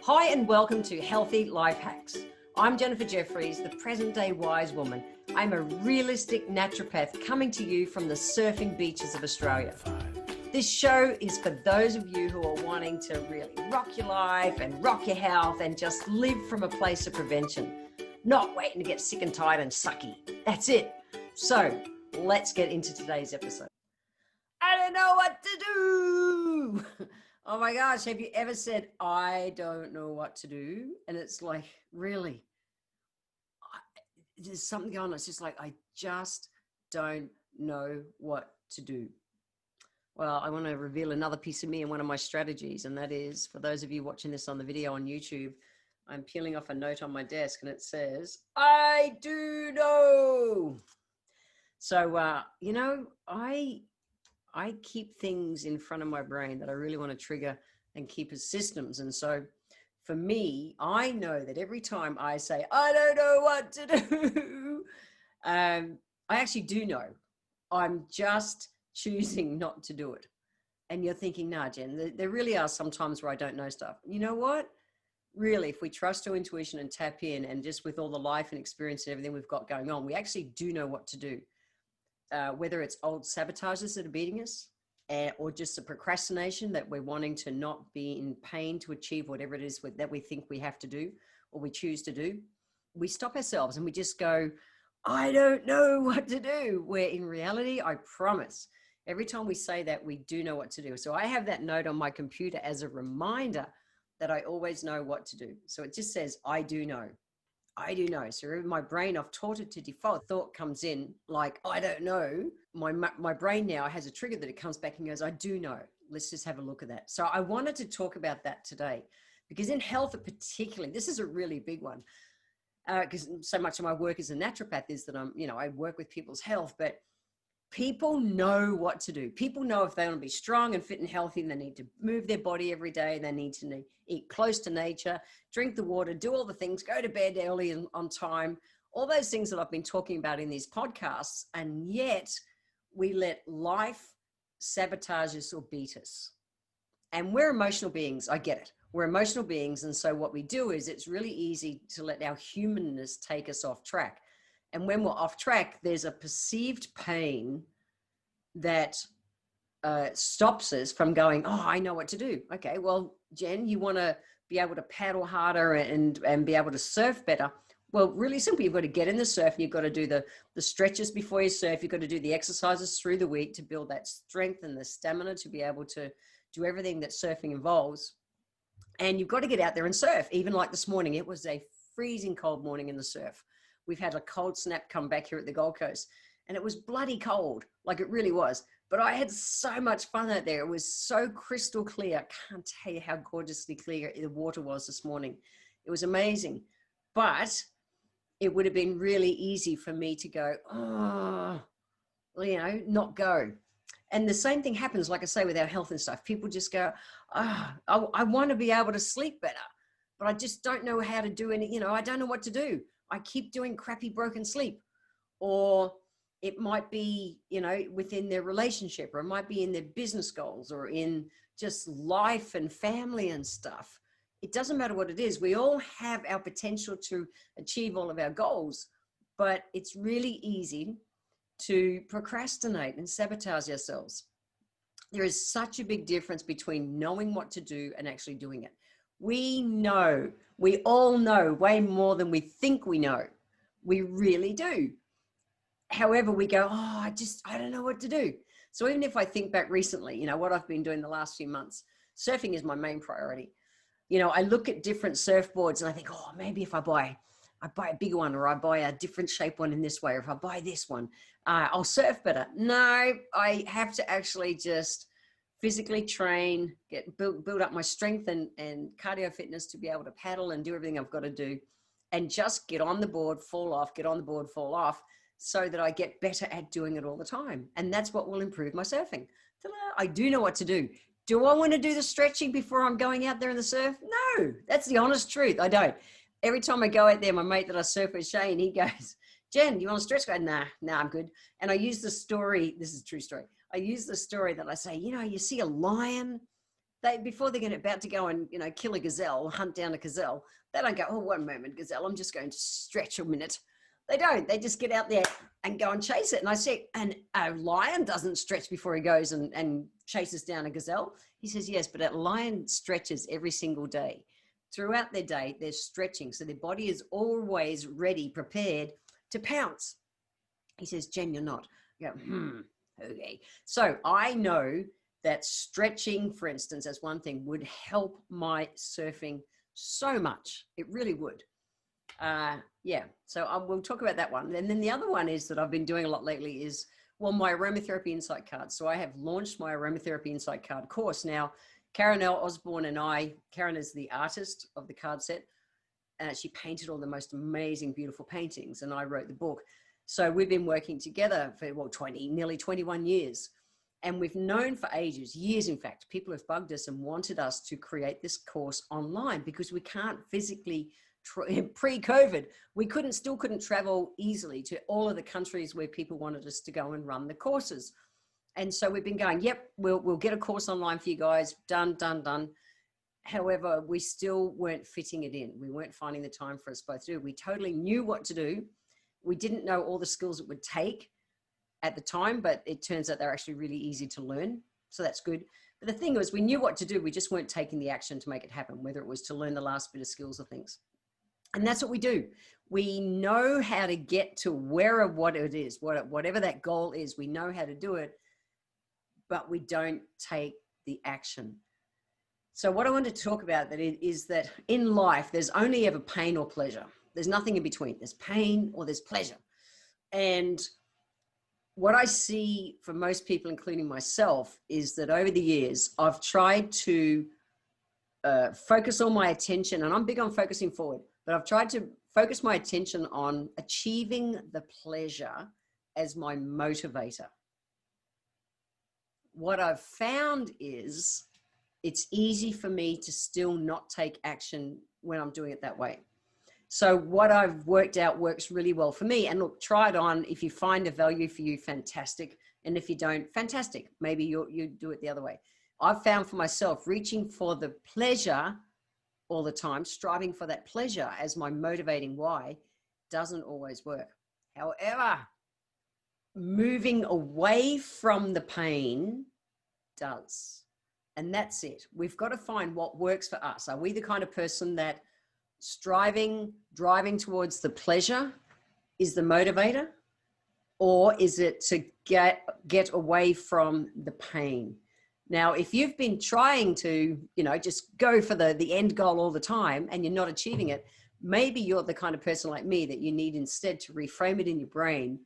Hi and welcome to Healthy Life Hacks. I'm Jennifer Jeffries, the present day wise woman. I'm a realistic naturopath coming to you from the surfing beaches of Australia. This show is for those of you who are wanting to really rock your life and rock your health and just live from a place of prevention, not waiting to get sick and tired and sucky. That's it. So let's get into today's episode. I don't know what to do. Oh my gosh, have you ever said, I don't know what to do? And it's like, really? There's something going on. It's just like, I just don't know what to do. Well, I want to reveal another piece of me and one of my strategies. And that is, for those of you watching this on the video on YouTube, I'm peeling off a note on my desk and it says, I do know. So, I keep things in front of my brain that I really want to trigger and keep as systems. And so for me, I know that every time I say, I don't know what to do, I actually do know. I'm just choosing not to do it. And you're thinking, nah, Jen, there really are some times where I don't know stuff. You know what? Really, if we trust our intuition and tap in, and just with all the life and experience and everything we've got going on, we actually do know what to do. Whether it's old sabotages that are beating us, or just the procrastination that we're wanting to not be in pain to achieve whatever it is that we think we have to do or we choose to do, we stop ourselves and we just go, I don't know what to do. Where in reality, I promise, every time we say that, we do know what to do. So I have that note on my computer as a reminder that I always know what to do. So it just says, I do know. I do know. So in my brain, I've taught it to default. Thought comes in like, I don't know. My brain now has a trigger that it comes back and goes, I do know. Let's just have a look at that. So I wanted to talk about that today because in health particularly, this is a really big one. Because so much of my work as a naturopath is that I work with people's health, but people know what to do. People know if they want to be strong and fit and healthy, and they need to move their body every day. They need to eat close to nature, drink the water, do all the things, go to bed early and on time, all those things that I've been talking about in these podcasts. And yet we let life sabotage us or beat us. And we're emotional beings. I get it. We're emotional beings. And so what we do is it's really easy to let our humanness take us off track. And when we're off track, there's a perceived pain that stops us from going, oh, I know what to do. Okay, well, Jen, you want to be able to paddle harder and be able to surf better. Well, really simple. You've got to get in the surf and you've got to do the stretches before you surf. You've got to do the exercises through the week to build that strength and the stamina to be able to do everything that surfing involves. And you've got to get out there and surf. Even like this morning, it was a freezing cold morning in the surf. We've had a cold snap come back here at the Gold Coast and it was bloody cold, like it really was. But I had so much fun out there. It was so crystal clear. I can't tell you how gorgeously clear the water was this morning. It was amazing. But it would have been really easy for me to go, not go. And the same thing happens, like I say, with our health and stuff. People just go, I want to be able to sleep better, but I just don't know how to do any, I don't know what to do. I keep doing crappy broken sleep. Or it might be, within their relationship, or it might be in their business goals, or in just life and family and stuff. It doesn't matter what it is. We all have our potential to achieve all of our goals, but it's really easy to procrastinate and sabotage ourselves. There is such a big difference between knowing what to do and actually doing it. We all know way more than we think we know. We really do. However, we go, I don't know what to do. So even if I think back recently, what I've been doing the last few months, surfing is my main priority. I look at different surfboards and I think, maybe if I buy a bigger one, or I buy a different shape one in this way, or if I buy this one, I'll surf better. No, I have to actually just physically train, build up my strength and cardio fitness to be able to paddle and do everything I've got to do, and just get on the board, fall off, get on the board, fall off, so that I get better at doing it all the time. And that's what will improve my surfing. I do know what to do. Do I want to do the stretching before I'm going out there in the surf? No, that's the honest truth. I don't. Every time I go out there, my mate that I surf with, Shane, he goes, Jen, you want to stretch? I go, nah, I'm good. And I use the story. This is a true story. I use the story that I say, you see a lion, before they're about to go and, kill a gazelle, hunt down a gazelle, they don't go, oh, one moment, gazelle, I'm just going to stretch a minute. They don't. They just get out there and go and chase it. And I say, and a lion doesn't stretch before he goes and chases down a gazelle. He says, yes, but a lion stretches every single day. Throughout their day, they're stretching. So their body is always ready, prepared to pounce. He says, Jen, you're not. I go, okay. So I know that stretching, for instance, as one thing, would help my surfing so much. It really would. Yeah, so we'll talk about that one. And then the other one is that I've been doing a lot lately is, well, my aromatherapy insight card. So I have launched my aromatherapy insight card course. Now, Karen L. Osborne and Karen is the artist of the card set. She painted all the most amazing, beautiful paintings, and I wrote the book. So we've been working together for, nearly 21 years. And we've known for ages, years, in fact, people have bugged us and wanted us to create this course online because we can't physically, pre-COVID, we still couldn't travel easily to all of the countries where people wanted us to go and run the courses. And so we've been going, yep, we'll get a course online for you guys, done. However, we still weren't fitting it in. We weren't finding the time for us both to do. We totally knew what to do. We didn't know all the skills it would take at the time, but it turns out they're actually really easy to learn. So that's good. But the thing was, we knew what to do. We just weren't taking the action to make it happen, whether it was to learn the last bit of skills or things. And that's what we do. We know how to get to what it is, whatever that goal is, we know how to do it, but we don't take the action. So what I wanted to talk about is that in life, there's only ever pain or pleasure. There's nothing in between. There's pain or there's pleasure. And what I see for most people, including myself, is that over the years, I've tried to focus all my attention, and I'm big on focusing forward, but I've tried to focus my attention on achieving the pleasure as my motivator. What I've found is it's easy for me to still not take action when I'm doing it that way. So what I've worked out works really well for me. And look, try it on. If you find a value for you, fantastic. And if you don't, fantastic. Maybe you do it the other way. I've found for myself, reaching for the pleasure all the time, striving for that pleasure as my motivating why, doesn't always work. However, moving away from the pain does. And that's it. We've got to find what works for us. Are we the kind of person that driving towards the pleasure is the motivator, or is it to get away from the pain? Now, if you've been trying to, just go for the end goal all the time and you're not achieving it, maybe you're the kind of person like me that you need instead to reframe it in your brain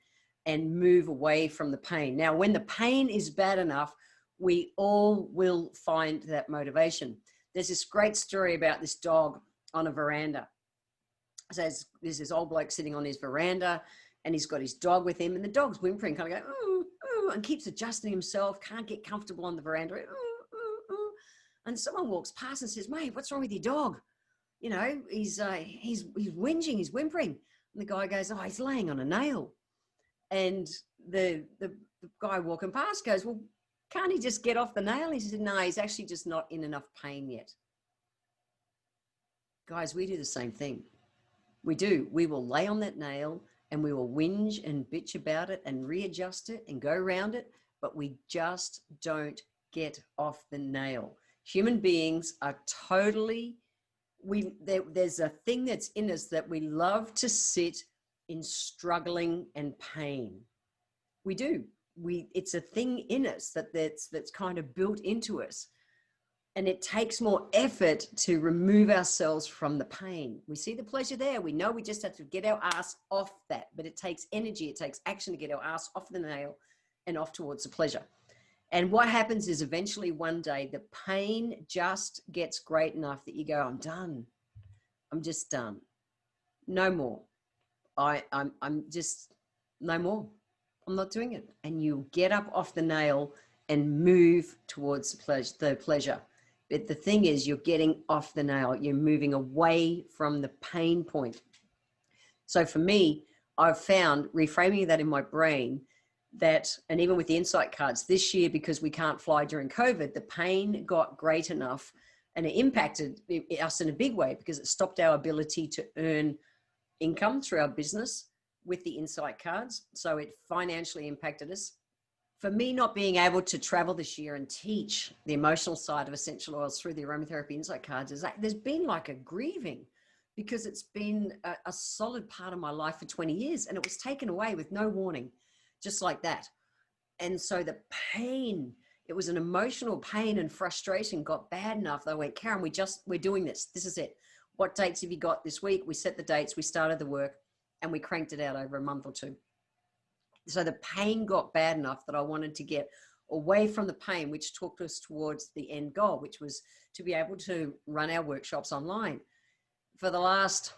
and move away from the pain. Now, when the pain is bad enough, we all will find that motivation. There's this great story about this dog on a veranda. So there's this old bloke sitting on his veranda and he's got his dog with him, and the dog's whimpering, kind of going, ooh, ooh, and keeps adjusting himself, can't get comfortable on the veranda. Ooh, ooh, ooh. And someone walks past and says, mate, what's wrong with your dog? He's whinging, he's whimpering. And the guy goes, oh, he's laying on a nail. And the guy walking past goes, well, can't he just get off the nail? He said, no, he's actually just not in enough pain yet. Guys, we do the same thing. We do. We will lay on that nail and we will whinge and bitch about it and readjust it and go around it, but we just don't get off the nail. Human beings are totally, there's a thing that's in us that we love to sit in struggling and pain. We do. It's a thing in us that's kind of built into us. And it takes more effort to remove ourselves from the pain. We see the pleasure there. We know we just have to get our ass off that, but it takes energy. It takes action to get our ass off the nail and off towards the pleasure. And what happens is eventually one day the pain just gets great enough that you go, I'm done. I'm just done. No more. I'm just no more. I'm not doing it. And you get up off the nail and move towards the pleasure. But the thing is, you're getting off the nail. You're moving away from the pain point. So for me, I've found reframing that in my brain that, and even with the insight cards this year, because we can't fly during COVID, the pain got great enough and it impacted us in a big way because it stopped our ability to earn income through our business with the insight cards. So it financially impacted us. For me, not being able to travel this year and teach the emotional side of essential oils through the aromatherapy insight cards is like, there's been like a grieving, because it's been a solid part of my life for 20 years and it was taken away with no warning, just like that. And so the pain, it was an emotional pain and frustration got bad enough that I went, Karen, we're doing this. This is it. What dates have you got this week? We set the dates, we started the work, and we cranked it out over a month or two. So the pain got bad enough that I wanted to get away from the pain, which took us towards the end goal, which was to be able to run our workshops online. For the last,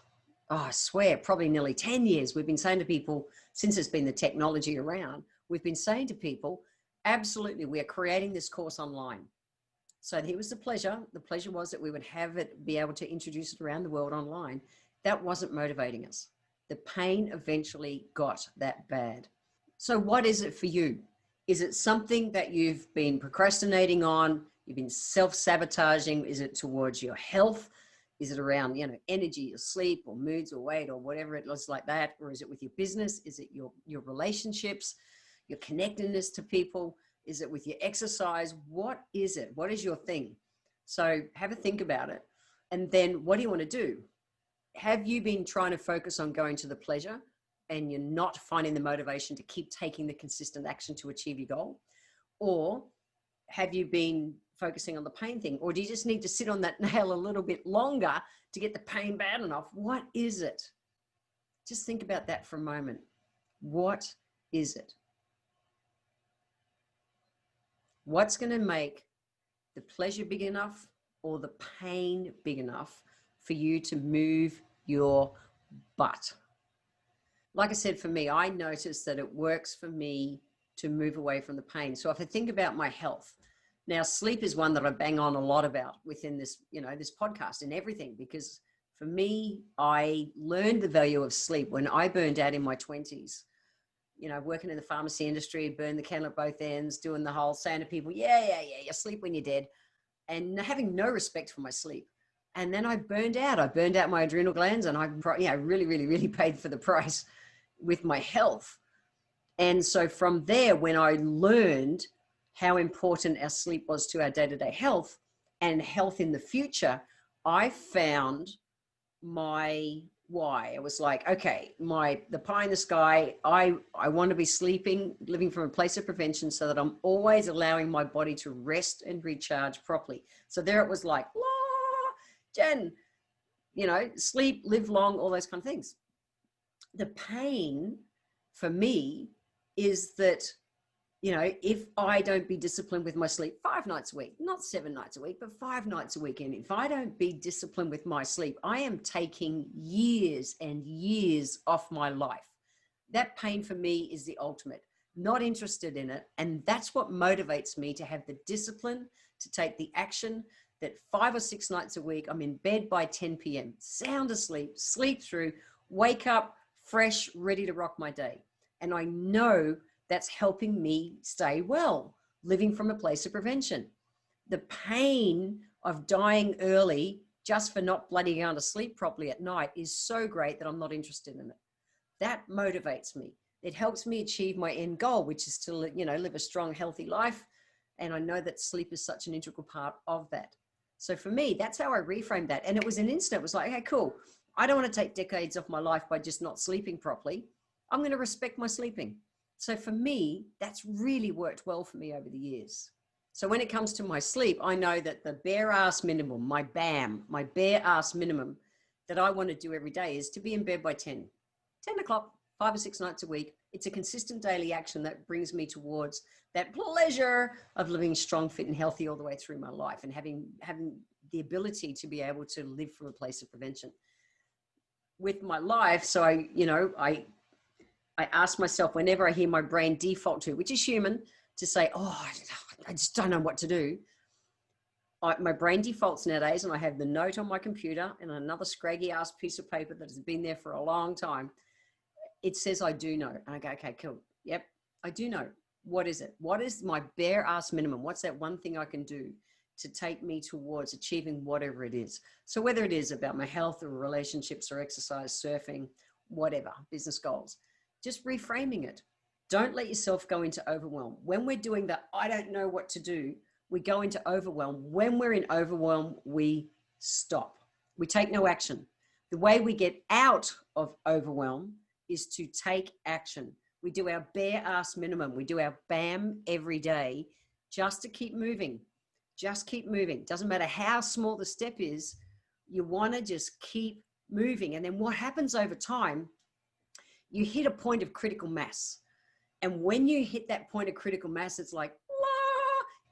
I swear, probably nearly 10 years, we've been saying to people, since there's been the technology around, we've been saying to people, absolutely, we are creating this course online. So here was the pleasure. The pleasure was that we would have it, be able to introduce it around the world online. That wasn't motivating us. The pain eventually got that bad. So what is it for you? Is it something that you've been procrastinating on? You've been self-sabotaging? Is it towards your health? Is it around, energy or sleep or moods or weight or whatever it looks like that? Or is it with your business? Is it your relationships, your connectedness to people? Is it with your exercise? What is it? What is your thing? So have a think about it. And then what do you want to do? Have you been trying to focus on going to the pleasure and you're not finding the motivation to keep taking the consistent action to achieve your goal? Or have you been focusing on the pain thing? Or do you just need to sit on that nail a little bit longer to get the pain bad enough? What is it? Just think about that for a moment. What is it? What's going to make the pleasure big enough or the pain big enough for you to move your butt? Like I said, for me, I noticed that it works for me to move away from the pain. So if I think about my health, now sleep is one that I bang on a lot about within this, this podcast and everything, because for me, I learned the value of sleep when I burned out in my 20s. Working in the pharmacy industry, burned the candle at both ends, doing the whole saying to people, yeah, you sleep when you're dead, and having no respect for my sleep. And then I burned out. I burned out my adrenal glands, and I really, really, really paid for the price with my health. And so from there, when I learned how important our sleep was to our day-to-day health and health in the future, I found my why. It was like, okay, the pie in the sky, I want to be living from a place of prevention so that I'm always allowing my body to rest and recharge properly. So there it was like, Jen, sleep, live long, all those kind of things. The pain for me is that, if I don't be disciplined with my sleep 5 nights a week, not 7 nights a week, but 5 nights a week, and if I don't be disciplined with my sleep, I am taking years and years off my life. That pain for me is the ultimate. Not interested in it. And that's what motivates me to have the discipline to take the action that 5 or 6 nights a week, I'm in bed by 10 p.m., sound asleep, sleep through, wake up fresh, ready to rock my day. And I know that's helping me stay well, living from a place of prevention. The pain of dying early just for not bloody going to sleep properly at night is so great that I'm not interested in it. That motivates me. It helps me achieve my end goal, which is to, live a strong, healthy life. And I know that sleep is such an integral part of that. So for me, that's how I reframed that. And it was an instant. It was like, hey, cool. I don't want to take decades off my life by just not sleeping properly. I'm going to respect my sleeping. So for me, that's really worked well for me over the years. So when it comes to my sleep, I know that the bare ass minimum, my bare ass minimum that I want to do every day is to be in bed by 10 o'clock, 5 or 6 nights a week. It's a consistent daily action that brings me towards that pleasure of living strong, fit, and healthy all the way through my life, and having the ability to be able to live from a place of prevention with my life. So I ask myself, whenever I hear my brain default to, which is human, to say, oh, I just don't know what to do. My brain defaults nowadays, and I have the note on my computer and another scraggy ass piece of paper that has been there for a long time. It says, I do know. And I go, okay, cool. Yep. I do know. What is it? What is my bare ass minimum? What's that one thing I can do to take me towards achieving whatever it is? So whether it is about my health or relationships or exercise, surfing, whatever, business goals, just reframing it. Don't let yourself go into overwhelm. When we're doing that, I don't know what to do, we go into overwhelm. When we're in overwhelm, we stop. We take no action. The way we get out of overwhelm is to take action. We do our bare ass minimum. We do our BAM every day just to keep moving. Just keep moving. Doesn't matter how small the step is, you want to just keep moving. And then what happens over time, you hit a point of critical mass. And when you hit that point of critical mass, it's like,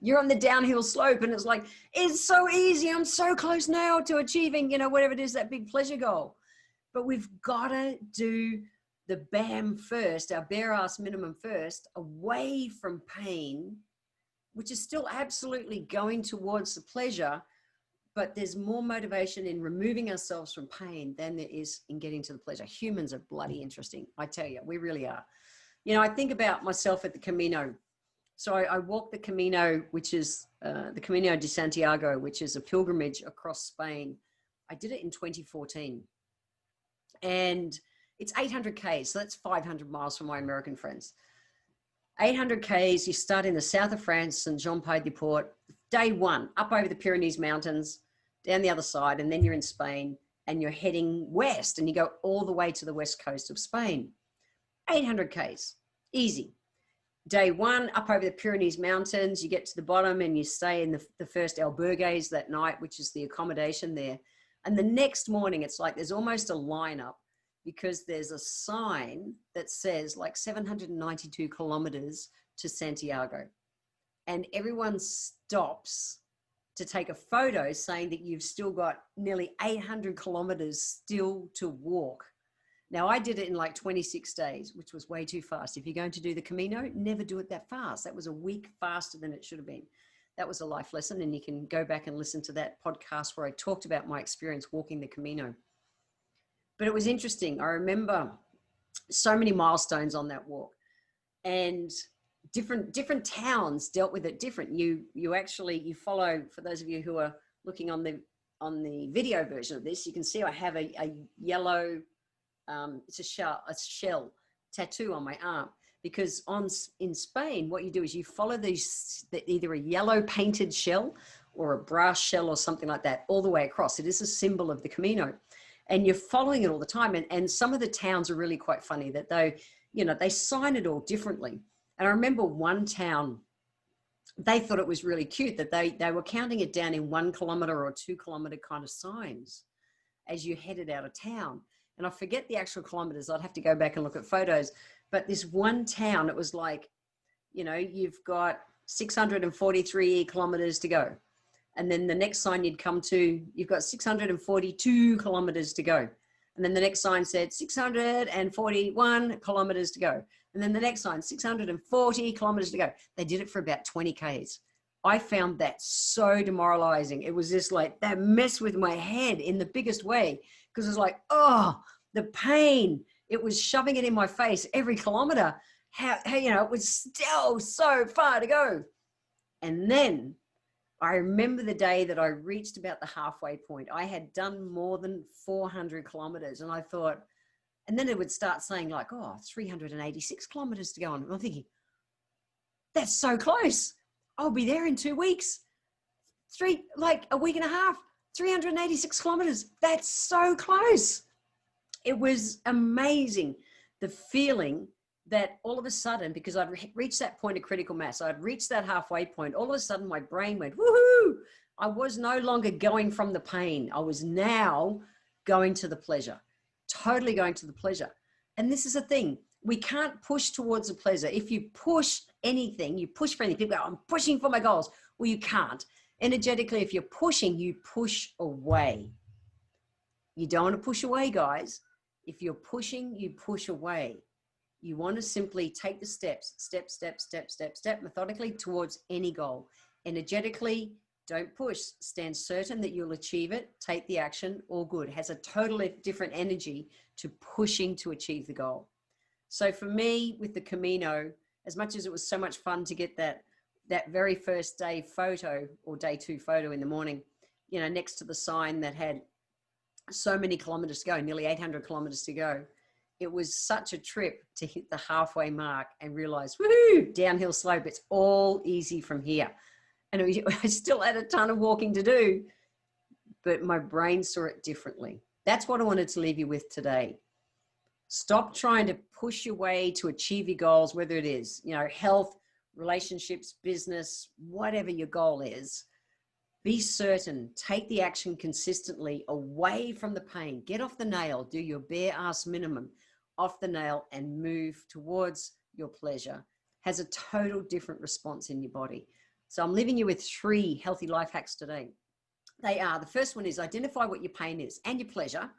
you're on the downhill slope and it's like, it's so easy. I'm so close now to achieving, whatever it is, that big pleasure goal. But we've got to do the BAM first, our bare ass minimum first, away from pain, which is still absolutely going towards the pleasure. But there's more motivation in removing ourselves from pain than there is in getting to the pleasure. Humans are bloody interesting. I tell you, we really are. I think about myself at the Camino. So I walked the Camino, which is the Camino de Santiago, which is a pilgrimage across Spain. I did it in 2014. And it's 800 Ks, so that's 500 miles for my American friends. 800 Ks, you start in the south of France, Saint-Jean-Pied-de-Port. Day one, up over the Pyrenees Mountains, down the other side, and then you're in Spain, and you're heading west, and you go all the way to the west coast of Spain. 800 Ks, easy. Day one, up over the Pyrenees Mountains, you get to the bottom and you stay in the first albergues that night, which is the accommodation there. And the next morning, it's like there's almost a lineup because there's a sign that says like 792 kilometers to Santiago. And everyone stops to take a photo saying that you've still got nearly 800 kilometers still to walk. Now, I did it in like 26 days, which was way too fast. If you're going to do the Camino, never do it that fast. That was a week faster than it should have been. That was a life lesson. And you can go back and listen to that podcast where I talked about my experience walking the Camino. But it was interesting. I remember so many milestones on that walk, and different towns dealt with it different. You follow, for those of you who are looking on the video version of this, you can see I have a yellow, it's a shell tattoo on my arm, because in Spain, what you do is you follow either a yellow painted shell or a brass shell or something like that all the way across. It is a symbol of the Camino, and you're following it all the time. And some of the towns are really quite funny that they sign it all differently. And I remember one town, they thought it was really cute that they were counting it down in 1 kilometer or 2 kilometer kind of signs as you headed out of town. And I forget the actual kilometers. I'd have to go back and look at photos. But this one town, it was like, you've got 643 kilometers to go. And then the next sign you'd come to, you've got 642 kilometers to go. And then the next sign said 641 kilometers to go. And then the next sign, 640 kilometers to go. They did it for about 20 Ks. I found that so demoralizing. It was just like, that messed with my head in the biggest way, because it was like, oh, the pain. It was shoving it in my face every kilometer. How it was still so far to go. And then I remember the day that I reached about the halfway point. I had done more than 400 kilometers, and I thought, and then it would start saying like, 386 kilometers to go on. And I'm thinking, that's so close. I'll be there in 2 weeks. Like a week and a half, 386 kilometers. That's so close. It was amazing. The feeling that all of a sudden, because I'd reached that point of critical mass, I'd reached that halfway point, all of a sudden my brain went, woohoo! I was no longer going from the pain. I was now going to the pleasure, totally going to the pleasure. And this is the thing. We can't push towards the pleasure. If you push anything, you push for anything. People go, I'm pushing for my goals. Well, you can't. Energetically, if you're pushing, you push away. You don't want to push away, guys. If you're pushing, you push away. You want to simply take the steps, step, methodically towards any goal. Energetically, don't push. Stand certain that you'll achieve it. Take the action, all good. It has a totally different energy to pushing to achieve the goal. So for me, with the Camino, as much as it was so much fun to get that very first day photo or day 2 photo in the morning, next to the sign that had so many kilometers to go, nearly 800 kilometers to go. It was such a trip to hit the halfway mark and realize, woohoo, downhill slope. It's all easy from here. And I still had a ton of walking to do, but my brain saw it differently. That's what I wanted to leave you with today. Stop trying to push your way to achieve your goals, whether it is, health, relationships, business, whatever your goal is. Be certain, take the action consistently away from the pain. Get off the nail, do your bare ass minimum off the nail and move towards your pleasure. Has a total different response in your body. So I'm leaving you with 3 healthy life hacks today. They are, the first one is identify what your pain is and your pleasure.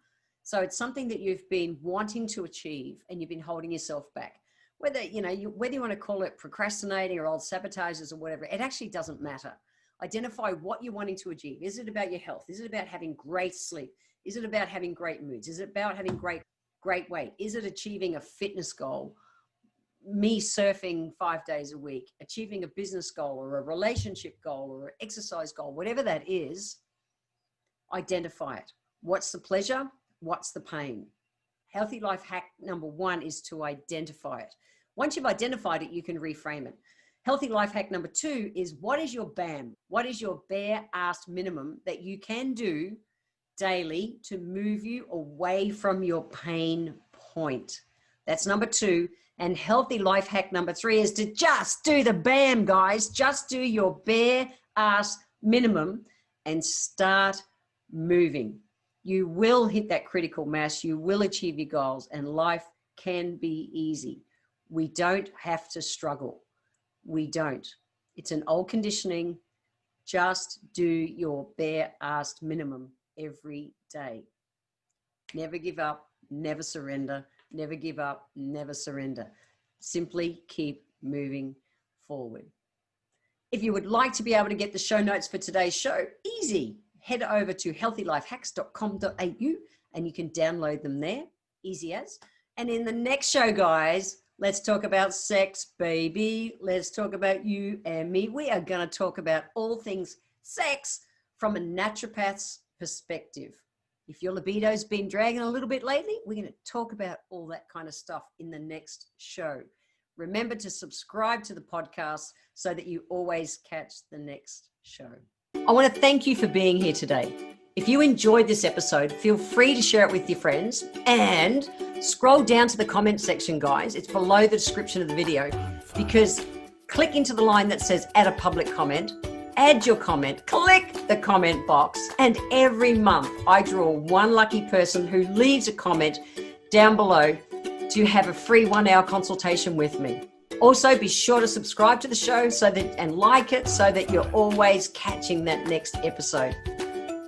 So it's something that you've been wanting to achieve and you've been holding yourself back. Whether you want to call it procrastinating or old sabotages or whatever, it actually doesn't matter. Identify what you're wanting to achieve. Is it about your health? Is it about having great sleep? Is it about having great moods? Is it about having great weight? Is it achieving a fitness goal? Me surfing 5 days a week, achieving a business goal or a relationship goal or an exercise goal, whatever that is, identify it. What's the pleasure? What's the pain? Healthy life hack number 1 is to identify it. Once you've identified it, you can reframe it. Healthy life hack number 2 is, what is your BAM? What is your bare ass minimum that you can do daily to move you away from your pain point? That's number 2. And healthy life hack number 3 is to just do the BAM, guys. Just do your bare ass minimum and start moving. You will hit that critical mass. You will achieve your goals, and life can be easy. We don't have to struggle. We don't. It's an old conditioning. Just do your bare ass minimum every day. Never give up, never surrender, never give up, never surrender. Simply keep moving forward. If you would like to be able to get the show notes for today's show, easy. Head over to healthylifehacks.com.au and you can download them there, easy as. And in the next show, guys, let's talk about sex, baby. Let's talk about you and me. We are going to talk about all things sex from a naturopath's perspective. If your libido's been dragging a little bit lately, we're going to talk about all that kind of stuff in the next show. Remember to subscribe to the podcast so that you always catch the next show. I want to thank you for being here today. If you enjoyed this episode, feel free to share it with your friends and scroll down to the comment section, guys. It's below the description of the video, because click into the line that says add a public comment, add your comment, click the comment box, and every month I draw one lucky person who leaves a comment down below to have a free 1-hour consultation with me. Also, be sure to subscribe to the show and like it so that you're always catching that next episode.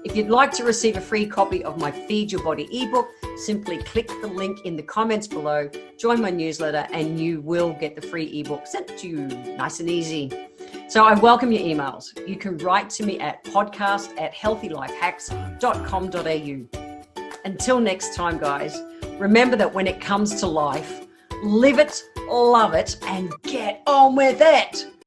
If you'd like to receive a free copy of my Feed Your Body ebook, simply click the link in the comments below, join my newsletter, and you will get the free ebook sent to you nice and easy. So I welcome your emails. You can write to me at podcast@healthylifehacks.com.au. Until next time, guys, remember that when it comes to life, live it, love it, and get on with it.